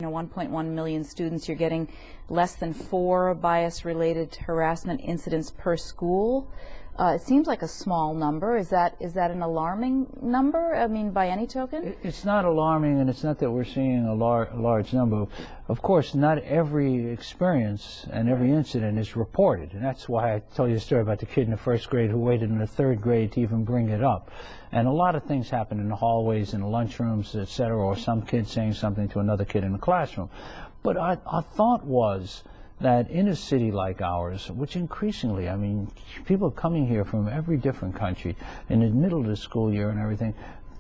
1.1 million students, you're getting less than 4 bias-related harassment incidents per school. It seems like a small number. Is that an alarming number? I mean, by any token? It's not alarming, and it's not that we're seeing a large number. Of course, not every experience and every incident is reported, and that's why I told you the story about the kid in the first grade who waited in the third grade to even bring it up. And a lot of things happen in the hallways, in the lunchrooms, etc., or some kid saying something to another kid in the classroom. But our thought was that in a city like ours, which increasingly, I mean, people are coming here from every different country in the middle of the school year and everything,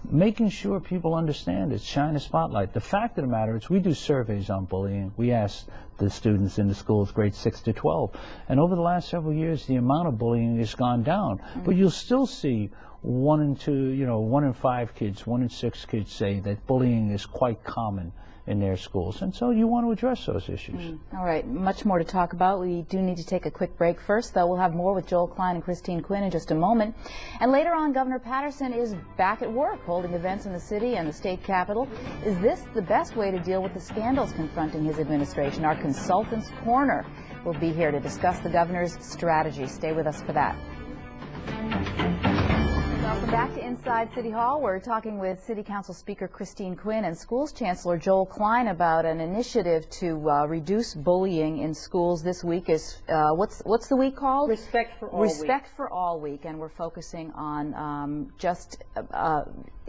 making sure people understand it, shine a spotlight. The fact of the matter is we do surveys on bullying. We ask the students in the schools grades 6 to 12. And over the last several years, the amount of bullying has gone down. But you'll still see 1 in 5 kids, 1 in 6 kids say that bullying is quite common in their schools, and so you want to address those issues. All right, much more to talk about. We do need to take a quick break first, though. We'll have more with Joel Klein and Quinn in just a moment. And later on, Governor Patterson is back at work, holding events in the city and the state capitol. Is this the best way to deal with the scandals confronting his administration? Our Consultants Corner will be here to discuss the governor's strategy. Stay with us for that. Welcome back to Inside City Hall. We're talking with City Council Speaker Quinn and Schools Chancellor Joel Klein about an initiative to reduce bullying in schools. This week is, what's the week called? Respect for All Respect for All Week, and we're focusing on just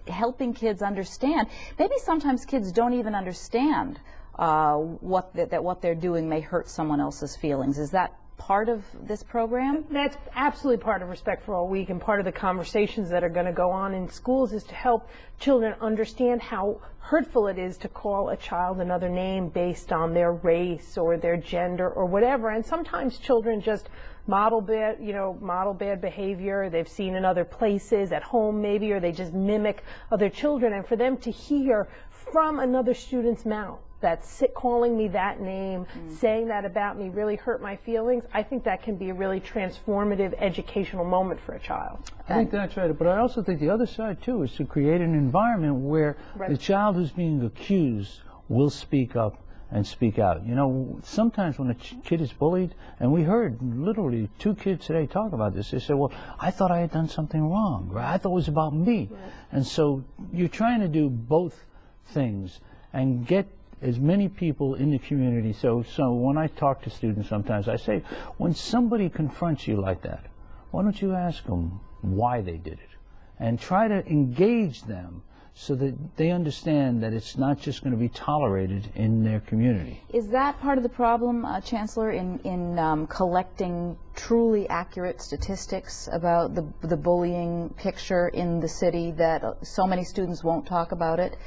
helping kids understand. Maybe sometimes kids don't even understand that what they're doing may hurt someone else's feelings. Is that part of this program? That's absolutely part of Respect for All Week, and part of the conversations that are going to go on in schools is to help children understand how hurtful it is to call a child another name based on their race or their gender or whatever. And sometimes children just model bad behavior they've seen in other places, at home maybe, or they just mimic other children. And for them to hear from another student's mouth that calling me that name, saying that about me really hurt my feelings, I think that can be a really transformative educational moment for a child. I think that's right, but I also think the other side too is to create an environment where the child who's being accused will speak up and speak out. You know, sometimes when a kid is bullied, and we heard literally 2 kids today talk about this, they said, well, I thought I had done something wrong, or I thought it was about me. And so you're trying to do both things and get as many people in the community. So when I talk to students sometimes, I say, when somebody confronts you like that, why don't you ask them why they did it? And try to engage them so that they understand that it's not just going to be tolerated in their community. Is that part of the problem, Chancellor, in collecting truly accurate statistics about the bullying picture in the city, that so many students won't talk about it?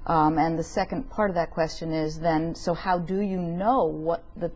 And the second part of that question is then, so how do you know what the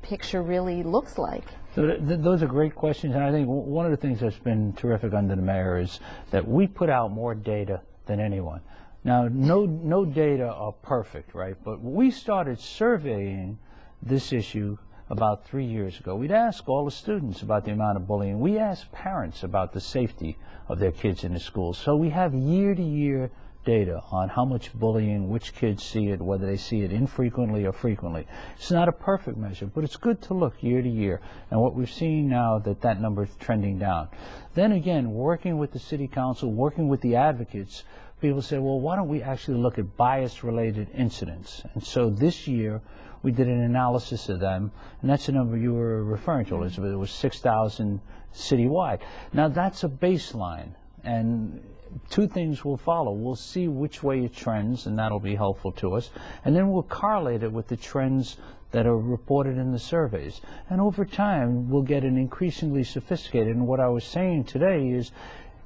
picture really looks like? So those are great questions, and I think one of the things that's been terrific under the mayor is that we put out more data than anyone. Now, no data are perfect, right? But we started surveying this issue about 3 years ago. We'd ask all the students about the amount of bullying. We asked parents about the safety of their kids in the schools. So we have year-to-year data on how much bullying, which kids see it, whether they see it infrequently or frequently. It's not a perfect measure, but it's good to look year to year. And what we're seeing now, that number is trending down. Then again, working with the city council, working with the advocates, people say, well, why don't we actually look at bias-related incidents? And so this year, we did an analysis of them, and that's the number you were referring to, Elizabeth. It was 6,000 citywide. Now, that's a baseline, and 2 things will follow. We'll see which way it trends, and that'll be helpful to us. And then we'll correlate it with the trends that are reported in the surveys. And over time, we'll get an increasingly sophisticated. And what I was saying today is,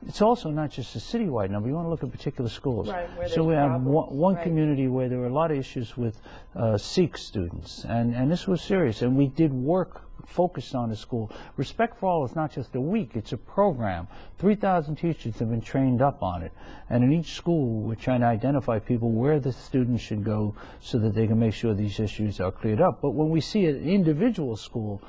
it's also not just a citywide number. You want to look at particular schools. Right, so we have one community where there were a lot of issues with Sikh students, and this was serious. And we did work focused on the school. Respect for All is not just a week, it's a program. 3,000 teachers have been trained up on it. And in each school, we're trying to identify people where the students should go so that they can make sure these issues are cleared up. But when we see an individual school,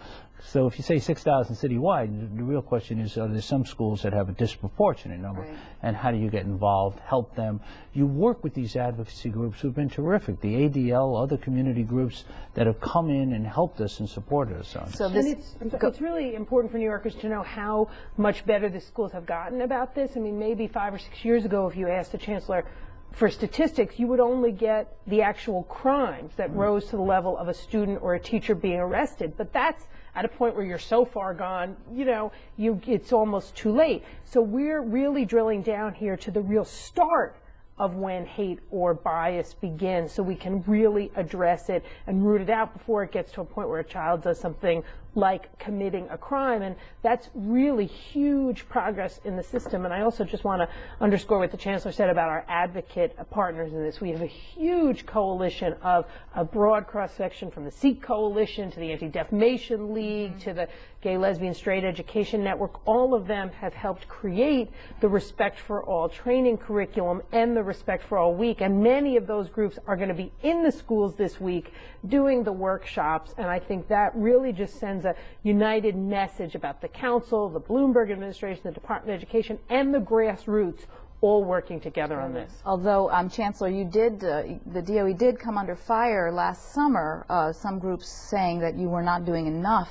so if you say 6,000 citywide, the real question is, are there some schools that have a disproportionate number? Right. And how do you get involved, help them? You work with these advocacy groups who've been terrific, the ADL, other community groups that have come in and helped us and supported us on. So And it's really important for New Yorkers to know how much better the schools have gotten about this. I mean, maybe 5 or 6 years ago, if you asked the chancellor for statistics, you would only get the actual crimes that rose to the level of a student or a teacher being arrested. But that's at a point where you're so far gone, you know, it's almost too late. So we're really drilling down here to the real start of when hate or bias begins, so we can really address it and root it out before it gets to a point where a child does something like committing a crime. And that's really huge progress in the system. And I also just want to underscore what the Chancellor said about our advocate partners in this. We have a huge coalition of a broad cross-section, from the Sikh Coalition to the Anti-Defamation League to the Gay, Lesbian, Straight Education Network. All of them have helped create the Respect for All training curriculum and the Respect for All week. And many of those groups are going to be in the schools this week doing the workshops. And I think that really just sends a united message about the council, the Bloomberg administration, the Department of Education, and the grassroots all working together on this. Although, Chancellor, you did, the DOE did come under fire last summer, some groups saying that you were not doing enough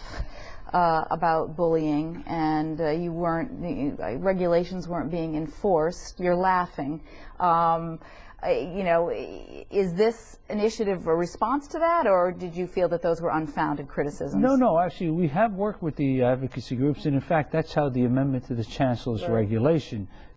about bullying, and you weren't, regulations weren't being enforced. You're laughing. You know, is this initiative a response to that, or did you feel that those were unfounded criticisms? No, actually, we have worked with the advocacy groups, and in fact, that's how the amendment to the Chancellor's regulation